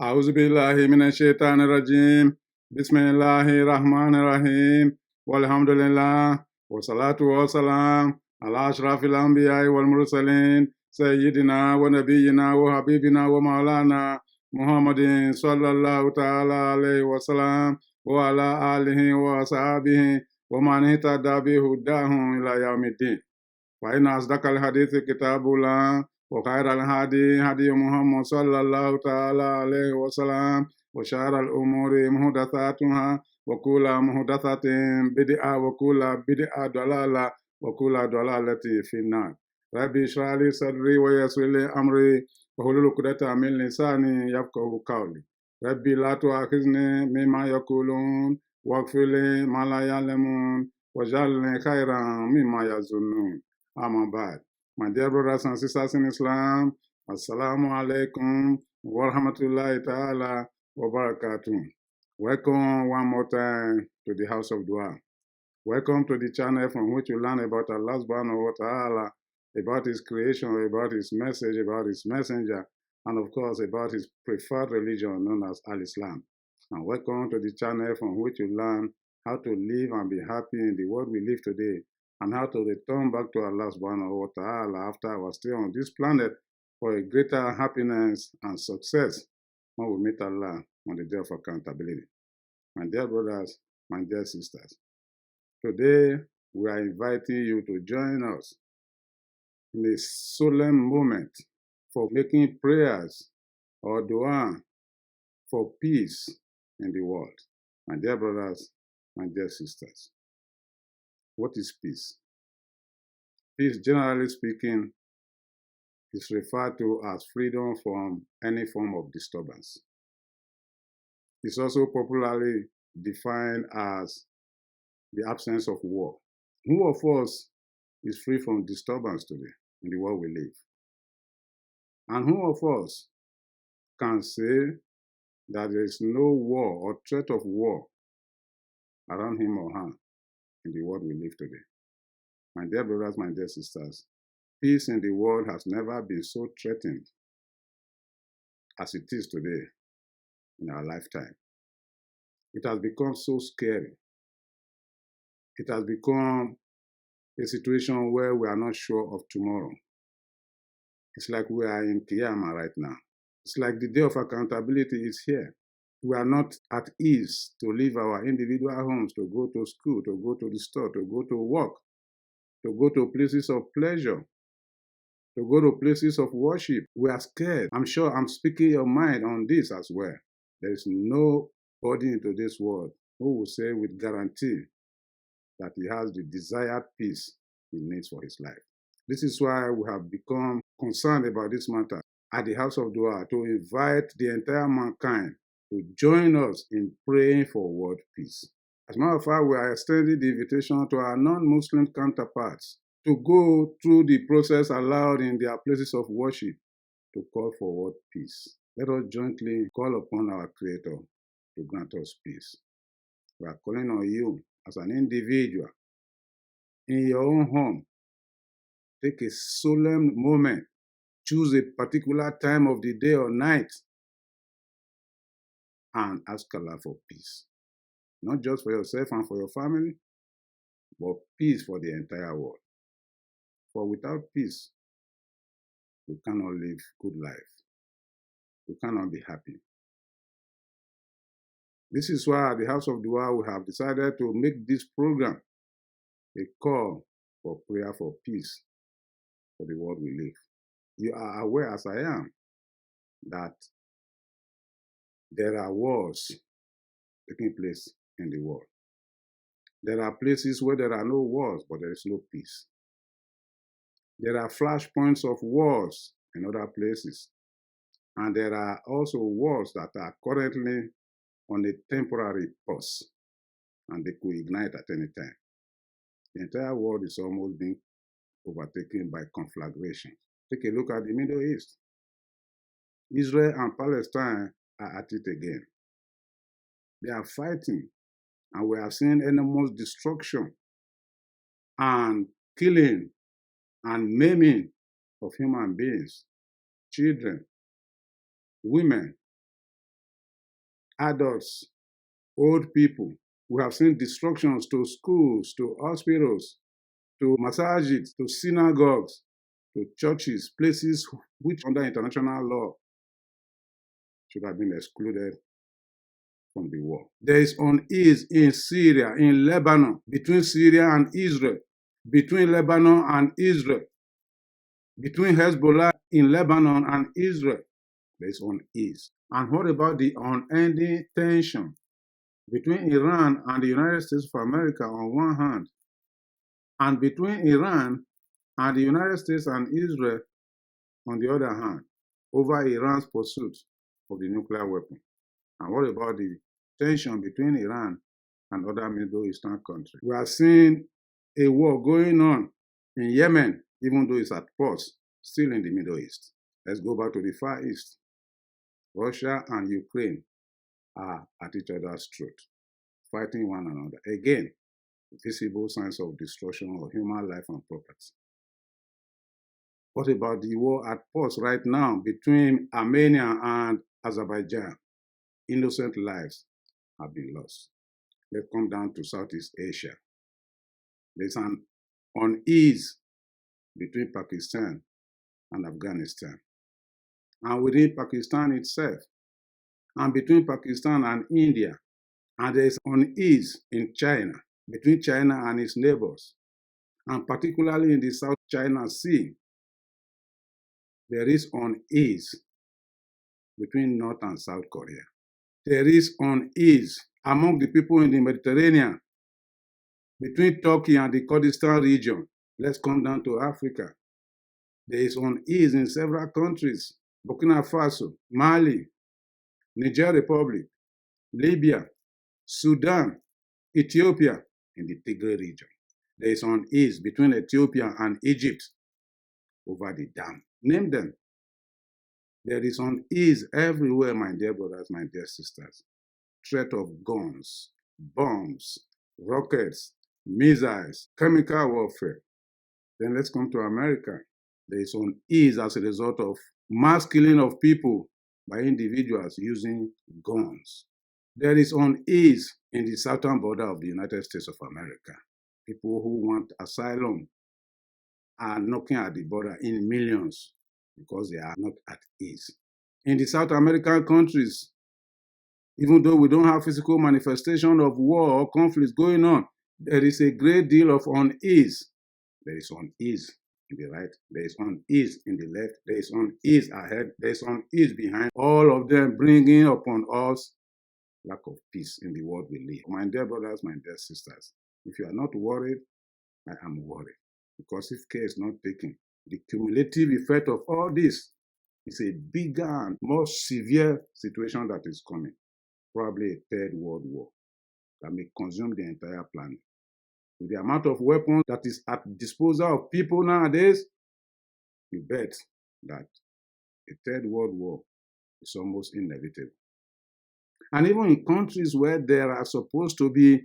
أعوذ بالله من الشيطان الرجيم بسم الله الرحمن الرحيم والحمد لله والصلاة والسلام على أشرف الأنبياء والمرسلين سيدنا ونبينا وحبيبنا ومولانا محمد صلى الله تعالى عليه وسلم وعلى آله وصحبه ومن اهتدى بهداهم إلى يوم الدين. وإن أصدق الحديث كتاب الله وخير الهدي هدي محمد صلى الله تعالى عليه وسلم وشر الأمور محدثاتها وكل محدثة بدعة وكل بدعة ضلالة وكل ضلالة في النار. ربي اشرح لي صدري ويسر لي أمري واحلل عقدة من لساني يفقهوا قولي. ربي لا تؤاخذني مما يقولون واغفر لي ما لا يعلمون واجعلني خيرا مما يظنون. Ahmad. My dear brothers and sisters in Islam, Assalamu alaikum wa rahmatullahi ta'ala wa barakatuh. Welcome one more time to the House of Dua. Welcome to the channel from which you learn about Allah subhanahu wa ta'ala, about His creation, about His message, about His messenger, and of course about His preferred religion known as Al-Islam. And welcome to the channel from which you learn how to live and be happy in the world we live today, and how to return back to Allah subhanahu wa ta'ala after our stay on this planet for a greater happiness and success when we meet Allah on the day of accountability. My dear brothers, my dear sisters, today we are inviting you to join us in a solemn moment for making prayers or dua for peace in the world. My dear brothers, my dear sisters, what is peace? Peace, generally speaking, is referred to as freedom from any form of disturbance. It's also popularly defined as the absence of war. Who of us is free from disturbance today in the world we live? And who of us can say that there is no war or threat of war around him or her in the world we live today? My dear brothers, my dear sisters, peace in the world has never been so threatened as it is today in our lifetime. It has become so scary. It has become a situation where we are not sure of tomorrow. It's like we are in Qiyamah right now. It's like the day of accountability is here. We are not at ease to leave our individual homes, to go to school, to go to the store, to go to work, to go to places of pleasure, to go to places of worship. We are scared. I'm sure I'm speaking your mind on this as well. There is nobody into this world who will say with guarantee that he has the desired peace he needs for his life. This is why we have become concerned about this matter at the House of Dua, to invite the entire mankind to join us in praying for world peace. As a matter of fact, we are extending the invitation to our non-Muslim counterparts to go through the process allowed in their places of worship to call for world peace. Let us jointly call upon our Creator to grant us peace. We are calling on you as an individual in your own home. Take a solemn moment. Choose a particular time of the day or night and ask Allah for peace. Not just for yourself and for your family, but peace for the entire world. For without peace, we cannot live good life. We cannot be happy. This is why at the House of Dua we have decided to make this program a call for prayer for peace for the world we live. You are aware, as I am, that there are wars taking place in the world. There are places where there are no wars, but there is no peace. There are flashpoints of wars in other places. And there are also wars that are currently on a temporary pause, and they could ignite at any time. The entire world is almost being overtaken by conflagration. Take a look at the Middle East. Israel and Palestine are at it again. They are fighting, and we are seeing enormous destruction and killing and maiming of human beings, children, women, adults, old people. We have seen destructions to schools, to hospitals, to massages, to synagogues, to churches, places which under international law should have been excluded from the war. There is unease in Syria, in Lebanon, between Syria and Israel, between Lebanon and Israel, between Hezbollah in Lebanon and Israel. There is unease. And what about the unending tension between Iran and the United States of America on one hand, and between Iran and the United States and Israel on the other hand, over Iran's pursuit of the nuclear weapon? And what about the tension between Iran and other Middle Eastern countries? We are seeing a war going on in Yemen, even though it's at pause, still in the Middle East. Let's go back to the Far East. Russia and Ukraine are at each other's throat, fighting one another. Again, visible signs of destruction of human life and property. What about the war at pause right now between Armenia and Azerbaijan? Innocent lives have been lost. Let's come down to Southeast Asia. There's an unease between Pakistan and Afghanistan, and within Pakistan itself, and between Pakistan and India. And there is unease in China, between China and its neighbors, and particularly in the South China Sea. There is unease between North and South Korea. There is unease among the people in the Mediterranean, between Turkey and the Kurdistan region. Let's come down to Africa. There is unease in several countries: Burkina Faso, Mali, Niger Republic, Libya, Sudan, Ethiopia, in the Tigray region. There is unease between Ethiopia and Egypt over the dam. Name them. There is unease everywhere, my dear brothers, my dear sisters. Threat of guns, bombs, rockets, missiles, chemical warfare. Then let's come to America. There is unease as a result of mass killing of people by individuals using guns. There is unease in the southern border of the United States of America. People who want asylum are knocking at the border in millions because they are not at ease. In the South American countries, even though we don't have physical manifestation of war or conflicts going on, there is a great deal of unease. There is unease in the right, there is unease in the left, there is unease ahead, there is unease behind, all of them bringing upon us lack of peace in the world we live. My dear brothers, my dear sisters, if you are not worried, I am worried. Because if care is not taken, the cumulative effect of all this is a bigger and more severe situation that is coming. Probably a third world war that may consume the entire planet. With the amount of weapons that is at the disposal of people nowadays, you bet that a third world war is almost inevitable. And even in countries where there are supposed to be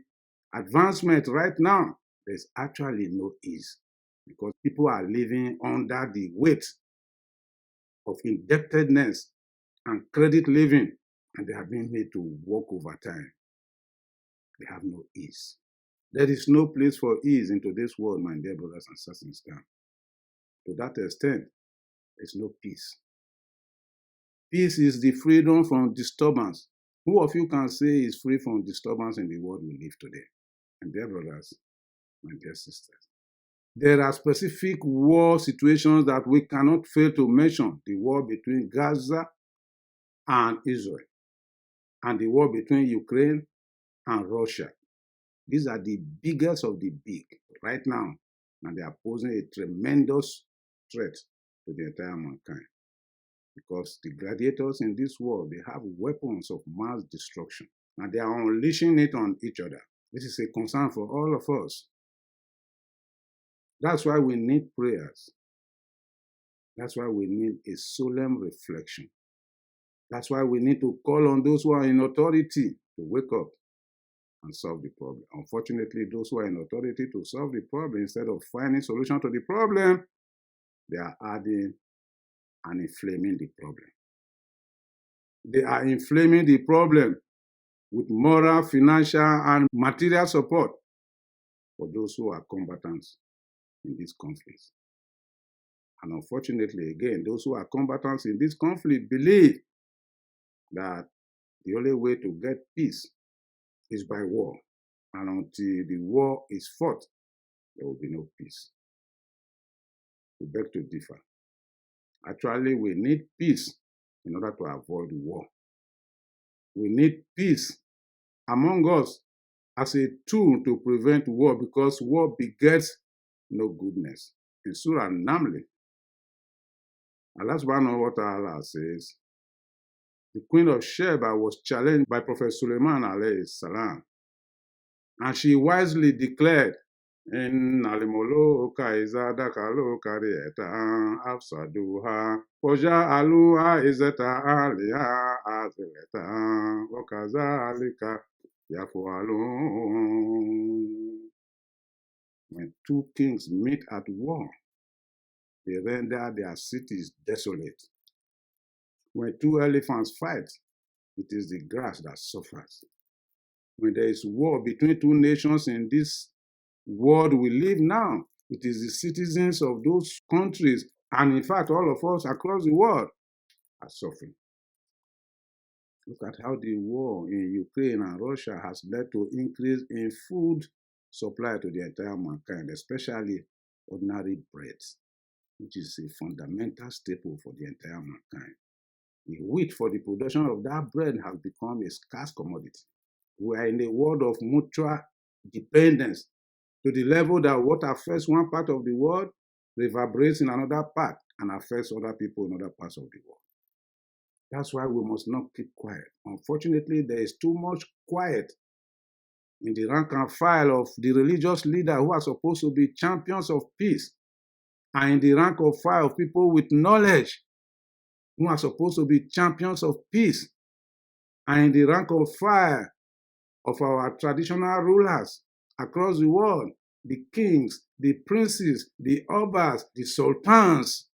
advancement right now, there's actually no ease because people are living under the weight of indebtedness and credit living, and they have been made to work overtime. They have no ease. There is no place for ease in today's world, my dear brothers and sisters. To that extent, there's no peace. Peace is the freedom from disturbance. Who of you can say is free from disturbance in the world we live today? My dear brothers, my dear sisters, there are specific war situations that we cannot fail to mention. The war between Gaza and Israel, and the war between Ukraine and Russia. These are the biggest of the big right now, and they are posing a tremendous threat to the entire mankind. Because the gladiators in this world, they have weapons of mass destruction, and they are unleashing it on each other. This is a concern for all of us. That's why we need prayers. That's why we need a solemn reflection. That's why we need to call on those who are in authority to wake up and solve the problem. Unfortunately, those who are in authority to solve the problem, instead of finding solution to the problem, they are adding and inflaming the problem. They are inflaming the problem with moral, financial, and material support for those who are combatants in this conflict. And unfortunately, again, those who are combatants in this conflict believe that the only way to get peace is by war. And until the war is fought, there will be no peace. We beg to differ. Actually, we need peace in order to avoid war. We need peace among us as a tool to prevent war, because war begets no goodness. In Surah Naml, Allah subhanahu wa ta'ala says, the queen of Sheba was challenged by Prophet Sulaiman alayhi salam, and she wisely declared, Inna al-muluka iza dakalu qaryatan afsaduha wa ja'aluha izzata ahliha azillatan wa kazalika yaf'alun. When two kings meet at war, they render their cities desolate. When two elephants fight, it is the grass that suffers. When there is war between two nations in this world we live now, it is the citizens of those countries, and in fact all of us across the world, are suffering. Look at how the war in Ukraine and Russia has led to increase in food supply to the entire mankind, especially ordinary bread, which is a fundamental staple for the entire mankind. The wheat for the production of that bread has become a scarce commodity. We are in a world of mutual dependence, to the level that what affects one part of the world reverberates in another part and affects other people in other parts of the world. That's why we must not keep quiet. Unfortunately, there is too much quiet in the rank and file of the religious leaders who are supposed to be champions of peace, and in the rank and file of people with knowledge who are supposed to be champions of peace, and in the rank and file of our traditional rulers across the world, the kings, the princes, the obas, the sultans.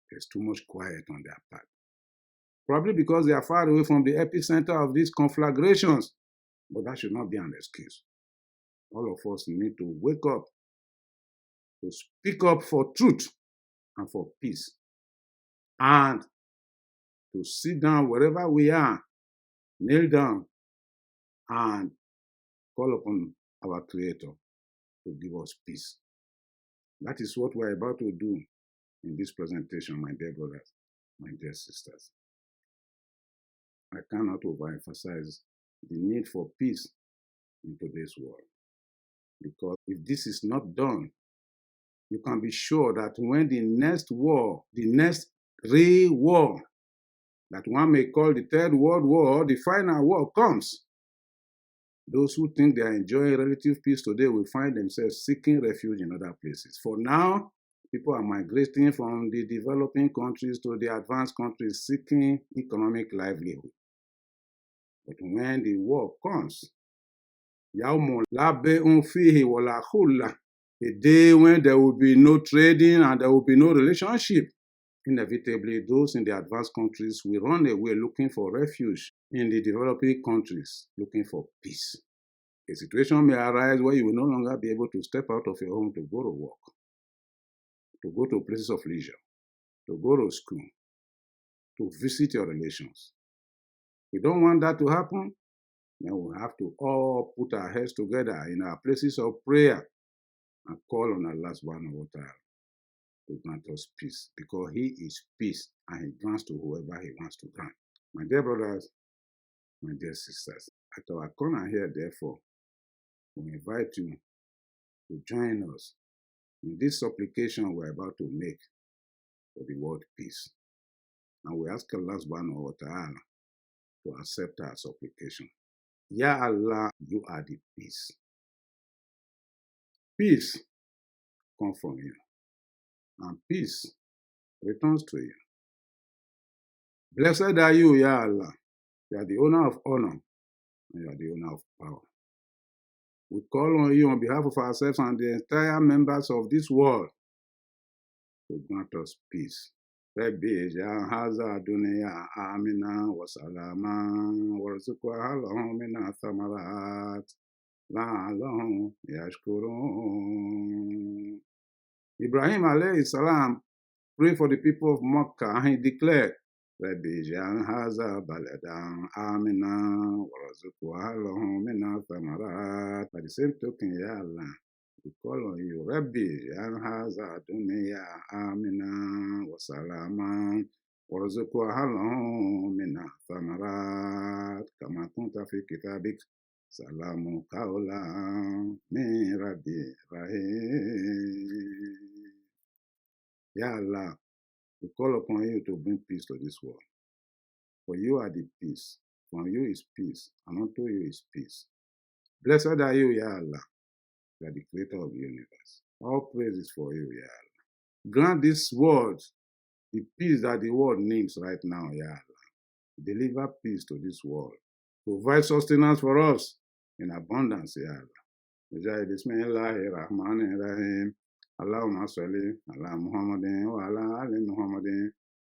There's too much quiet on their part. Probably because they are far away from the epicenter of these conflagrations. But that should not be an excuse. All of us need to wake up, to speak up for truth and for peace, and to sit down wherever we are, kneel down, and call upon our Creator to give us peace. That is what we're about to do in this presentation, my dear brothers, my dear sisters. I cannot overemphasize the need for peace in today's world, because if this is not done, you can be sure that when the next war, the next real war, that one may call the Third World War, the final war comes, those who think they are enjoying relative peace today will find themselves seeking refuge in other places. For now, people are migrating from the developing countries to the advanced countries seeking economic livelihood. But when the war comes, a day when there will be no trading and there will be no relationship, inevitably those in the advanced countries will run away looking for refuge in the developing countries, looking for peace. A situation may arise where you will no longer be able to step out of your home to go to work, to go to places of leisure, to go to school, to visit your relations. We don't want that to happen. Then we have to all put our heads together in our places of prayer and call on Allah subhanahu wa ta'ala to grant us peace, because He is peace and He grants to whoever He wants to grant. My dear brothers, my dear sisters, at our corner here, therefore, we invite you to join us in this supplication we're about to make for the world peace. And we ask Allah subhanahu wa ta'ala to accept our supplication. Ya Allah, you are the peace. Peace comes from you, and peace returns to you. Blessed are you, Ya Allah. You are the owner of honor, and you are the owner of power. We call on you on behalf of ourselves and the entire members of this world to grant us peace ربي اجعل هذا الدنيا آمنا وسلاما وارزق أهله من الثمرات لعلهم يشكرون. Ibrahim alayhi salam prayed for the people of Makkah and he declared, Rabbi ij'al hadha baladan amina warzuq ahlahu min ath-thamarat. By the same token, Ya Allah, we call on you, Rabbi ij'al hadha dunya amina wa salaman warzuq ahlahu min ath-thamarat kama kunta fi kitabik. Salamu qawlan min Rabbi Rahim. Ya Allah, we call upon you to bring peace to this world. For you are the peace. From you is peace, and unto you is peace. Blessed are you, Ya Allah. You are the creator of the universe. All praise is for you, Ya Allah. Grant this world the peace that the world needs right now, Ya Allah. Deliver peace to this world. Provide sustenance for us in abundance, Ya Allah. Bismillahirrahmanirrahim. Allahumma salli ala Muhammadin wa ala ali Muhammadin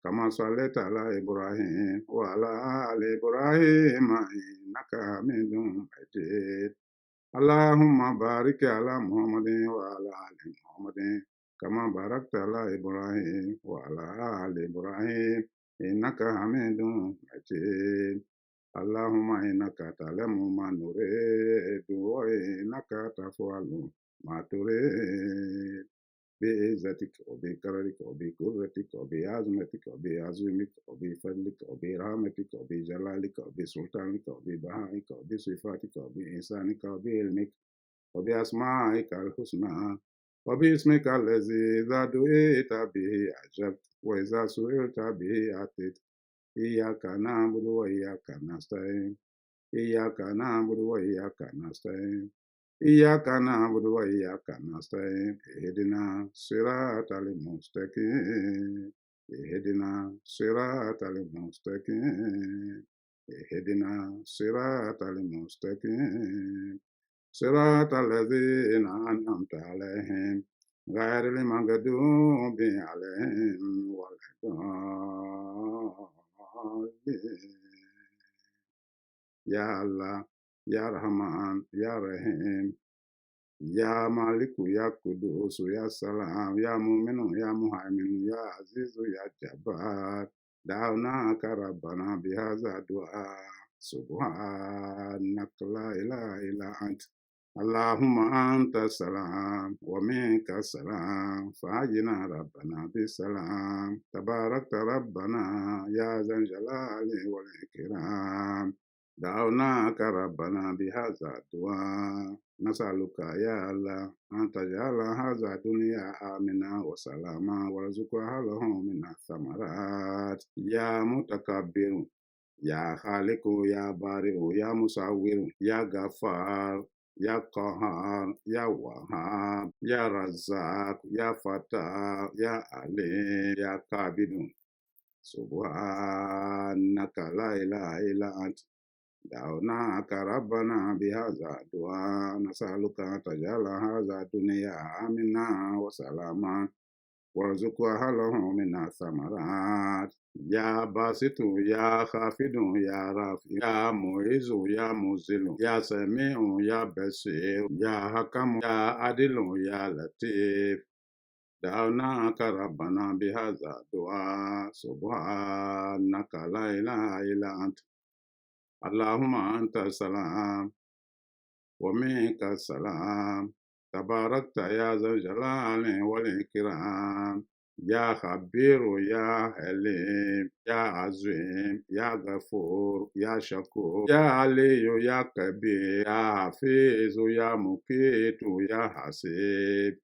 kama sallaita ala Ibrahim wa ala ali Ibrahim innaka Hamidum Majid. Allahumma barik ala Muhammadin wa ala ali Muhammadin kama barakta ala Ibrahim wa ala ali Ibrahim innaka Hamidum Majid. Allahumma innaka ta'lamu ma nuridu wa innaka taf'alu ma turid. بعزتك وبكرمك وبقدرتك وبعظمتك وبعظمك وبفضلك وبرحمتك وبجلالك وبسلطانك وببهائك وبصفاتك وبإحسانك وبعلمك وبأسمائك الحسنى وباسمك الذي إذا دعيت به أجبت وإذا سئلت به أعطيت. إياك نعبد وإياك نستعين. إياك نعبد وإياك نستعين. إياك نعبد وإياك نستعين. اهدنا الصراط المستقيم. اهدنا الصراط المستقيم. اهدنا الصراط المستقيم. صراط الذين أنعمت عليهم غير المغضوب عليهم ولا الضالين. Ya Allah, Ya Rahman, Ya Rahim, Ya Maliku, Ya Kudus, Ya Salam, Ya Mu'minu, Ya Muhaimin, Ya Azizu, Ya Jabbar. Da'wnaka Rabbana bihaza du'a. Subhanaka la ilaha illa ant. Allahumma anta salam wa minka salam. Fa'ajina Rabbana bisalam. Tabarakta Rabbana ya zal jalali wal ikram. دعوناك ربنا بهذا الدعاء نسألك يا الله أن تجعل هذا الدنيا آمنا وسلاما وارزق أهله من الثمرات. يا متكبر يا خالق يا بارئ يا مصور يا غفار يا قهار يا وهاب يا رزاق يا فتاح يا عليم يا قابل. سبحانك لا إله إلا أنت. دعوناك ربنا بهذا الدعاء نسألك أن تجعل هذا الدنيا آمنا وسلاما وارزق أهله من الثمرات. يا باسط يا خافض يا رافع يا معز يا مذل يا سميع يا بصير يا حكم يا عدل يا لطيف. دعوناك ربنا بهذا الدعاء. سبحانك لا إله إلا أنت. اللهم أنت السلام ومنك السلام. تباركت يا ذا الجلال والإكرام. يا خبير يا حليم يا عظيم يا غفور يا شكور يا علي يا كبير يا حفيظ يا مقيت يا حسيب.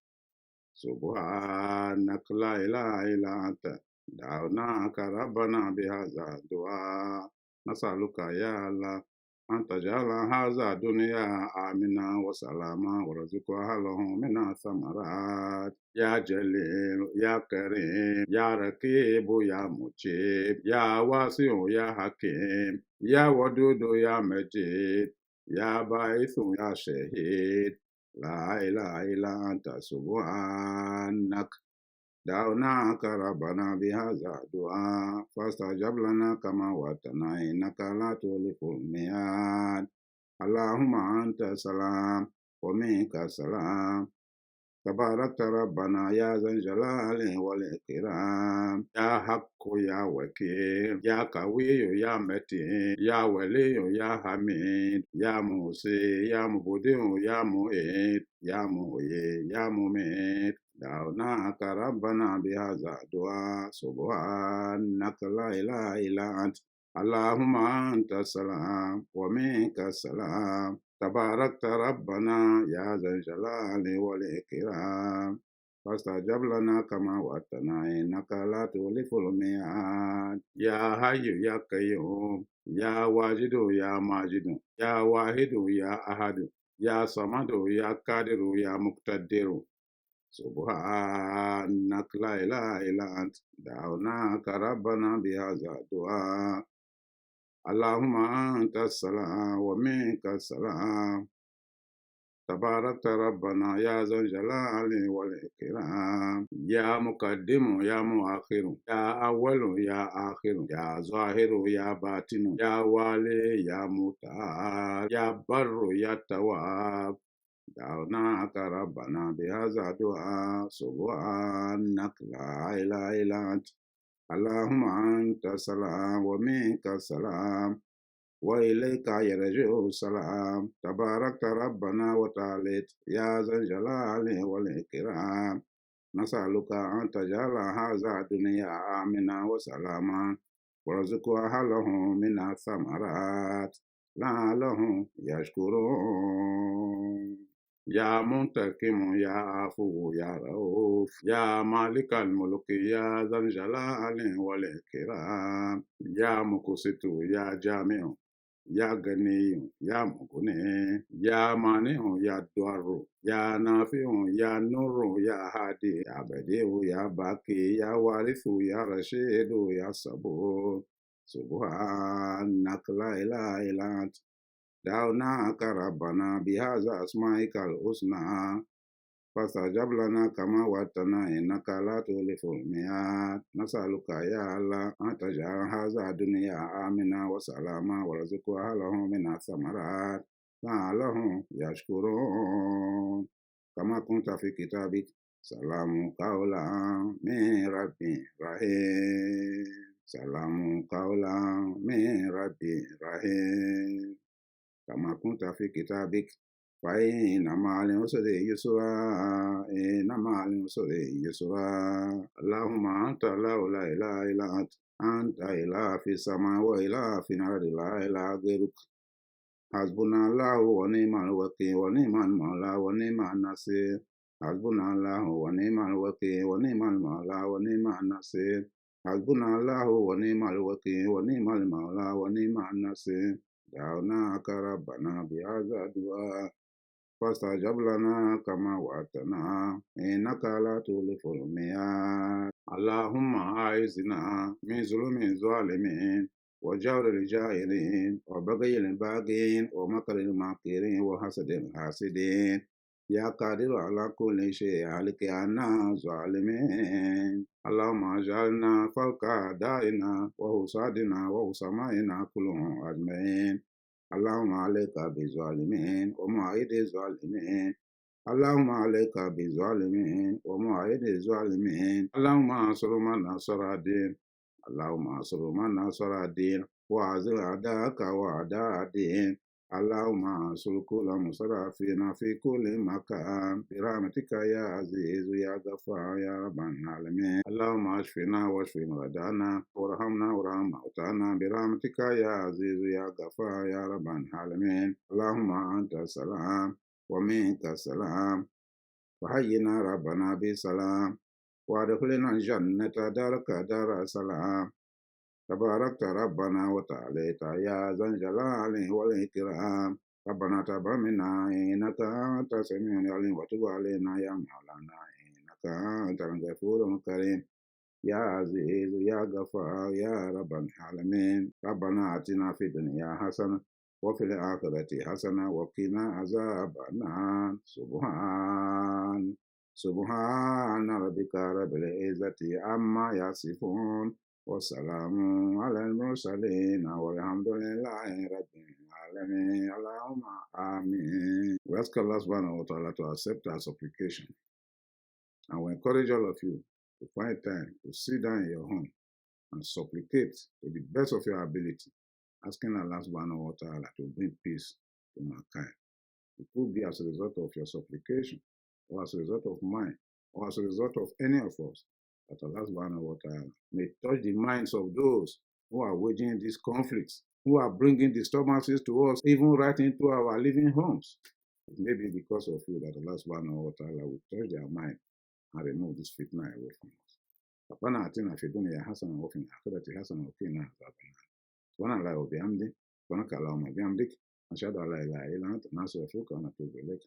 سبحانك لا إله إلا أنت. دعوناك ربنا بهذا الدعاء. نسألك يا الله أن تجعل هذا الدنيا آمنا وسلاما ورزق أهله من الثمرات. يا جليل يا كريم يا رقيب يا مجيب يا واسع يا حكيم يا ودود يا مجيد يا باعث يا شهيد. لا إله إلا أنت. سبحانك دعوناك ربنا بهذا الدعاء فاستجب لنا كما وعدتنا إنك لا تخلف الميعاد. اللهم أنت السلام ومنك السلام، تباركت ربنا يا ذا الجلال والإكرام، يا حق يا وكيل يا قوي يا متين يا ولي يا حميد يا موسي يا مبدئ يا معيد يا محيي يا مميت. دعوناك ربنا بهذا الدعاء سبحانك لا إله إلا أنت، اللهم أنت السلام ومنك السلام، تباركت ربنا يا ذا الجلال والإكرام، فاستجب لنا كما وعدتنا إنك لا تخلف الميعاد. يا حي يا قيوم يا واجد يا ماجد يا واحد يا أحد يا صمد يا قادر يا مقتدر، سبحانك لا إله إلا أنت، دعوناك ربنا بهذا الدعاء. اللهم أنت السلام ومنك السلام، تباركت ربنا يا ذا الجلال والإكرام، يا مقدم يا مؤخر يا أول يا آخر يا ظاهر يا باطن يا والي يا متعال يا بر يا تواب. دعوناك ربنا بهذا الدعاء سبحانك لا إله إلا أنت، اللهم أنت السلام ومنك السلام وإليك يرجع السلام، تباركت ربنا وتعاليت يا ذا الجلال والإكرام. نسألك أن تجعل هذا الدنيا آمنا وسلاما، وارزق أهله من الثمرات لعلهم يشكرون. يا منتقم يا عفو يا رؤوف يا مالك الملك يا ذا الجلال والإكرام، يا مقسط يا جامع يا غني يا مغني يا مانع يا ضار يا نافع يا نور يا هادي يا بديع يا باقي يا وارث يا رشيد يا صبور، سبحانك لا إله إلا أنت، دعوناك ربنا بهذا أسمائك الحسنى فاستجب لنا كما وعدتنا إنك لا تخلف الميعاد. نسألك يا الله أن تجعل هذا الدنيا آمنا وسلاما، وارزق أهله من الثمرات لعلهم يشكرون. كما كنت في كتابك سلام قولا من رب رحيم، سلام قولا من رب رحيم. كما كنت في كتابك فإن مع العسر يسرا، إن مع العسر يسرا. اللهم أنت لا إله إلا أنت، أنت إله في السماء وإله في الأرض، لا إله غيرك. حسبنا الله ونعم الوكيل ونعم المولى ونعم النصير، حسبنا الله ونعم الوكيل ونعم المولى ونعم النصير، حسبنا الله ونعم الوكيل ونعم المولى ونعم النصير. دعوناك ربنا بهذا الدعاء فاستجب لنا كما وعدتنا إنك لا تخلف الميعاد. اللهم أعذنا من ظلم الظالمين وجور الجاهلين وبغي الباغين ومكر الماكرين وحسد الحاسدين، يا قادر على كل شيء هلك عنا ظالمين. اللهم اجعلنا فوق أعدائنا وحسادنا وحسمائنا كلهم أجمعين. اللهم عليك بالظالمين ومعيد الظالمين، اللهم عليك بالظالمين ومعيد الظالمين. اللهم انصر من نصر الدين، اللهم انصر من نصر الدين واعزل أعداءك وأعداء الدين. اللهم انصر كل مصرفين في كل مكان برحمتك يا عزيز يا غفار يا رب العالمين. اللهم اشفنا واشف مرضانا وارحمنا وارحم موتانا برحمتك يا عزيز يا غفار يا رب العالمين. اللهم أنت السلام ومنك السلام، وحينا ربنا بالسلام وادخلنا الجنة دارك دار السلام، تباركت ربنا وتعاليت يا ذا الجلال والإكرام. ربنا تقبل منا إنك أنت السميع العليم وتب علينا يا مولانا إنك أنت الغفور الكريم، يا عزيز يا غفار يا رب العالمين. ربنا آتنا في الدنيا حسنة وفي الآخرة حسنة وقنا عذاب النار. سبحان Subhana rabbika rabbil izzati amma yasifun. Wassalamu ala al-mursalin walhamdulillahi rabbil alamin. Allahumma amin. We ask Allah subhanahu wa ta'ala to accept our supplication. And we encourage all of you to find time to sit down in your home and supplicate to the best of your ability, asking Allah subhanahu wa ta'ala to bring peace to mankind. It could be as a result of your supplication, or as a result of mine, or as a result of any of us, that Allah subhanahu wa ta'ala may touch the minds of those who are waging these conflicts, who are bringing disturbances to us, even right into our living homes. It may be because of you that Allah subhanahu wa ta'ala will touch their mind and remove this fitna away from us. ربنا آتنا في الدنيا حسنة وفي الآخرة حسنة وقنا عذاب النار. سبحان الله وبحمده سبحانك اللهم وبحمدك نشهد أن لا إله إلا أنت نستغفرك ونتوب إليك.